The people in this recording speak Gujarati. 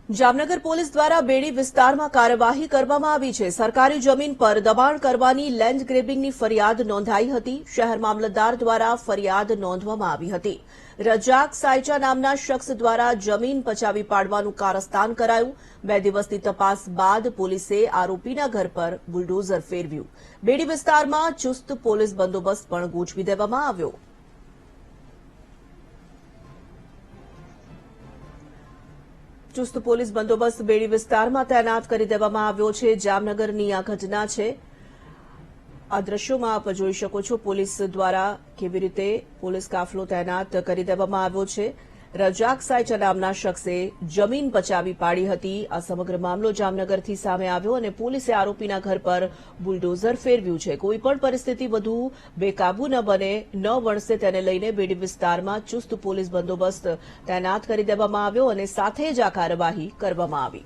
જામનગર પોલીસ દ્વારા બેડી વિસ્તારમાં કાર્યવાહી કરવામાં આવી છે। સરકારી જમીન પર દબાણ કરવાની લેન્ડ ગ્રેબિંગની ફરિયાદ નોંધાઈ હતી। શહેર મામલતદાર દ્વારા ફરિયાદ નોંધવામાં આવી હતી। રજાક સાયચા નામના શખ્સ દ્વારા જમીન પચાવી પાડવાનું કારસ્તાન કરાયું। 2 દિવસની તપાસ બાદ પોલીસે આરોપીના ઘર પર બુલડોઝર ફેરવ્યું। બેડી વિસ્તારમાં ચુસ્ત પોલીસ બંદોબસ્ત પણ ગોઠવી દેવામાં આવ્યો। ચુસ્ત પોલીસ બંદોબસ્ત બેડી વિસ્તારમાં તૈનાત કરી દેવામાં આવ્યો છે। જામનગરની આ ઘટના છે। આ દ્રશ્યોમાં આપ જોઈ શકો છો પોલીસ દ્વારા કેવી રીતે પોલીસ કાફલો તૈનાત કરી દેવામાં આવ્યો છે। રજાક સાયચા નામના શખ્સે જમીન પચાવી પાડી હતી। આ સમગ્ર મામલો જામનગરથી સામે આવ્યો અને પોલીસે આરોપીના ઘર પર બુલડોઝર ફેરવ્યું છે। કોઈપણ પરિસ્થિતિ વધુ બેકાબુ ન બને ન વણસે તેને લઈને બેડી વિસ્તારમાં ચુસ્ત પોલીસ બંદોબસ્ત તૈનાત કરી દેવામાં આવ્યો અને સાથે જ આ કાર્યવાહી કરવામાં આવી।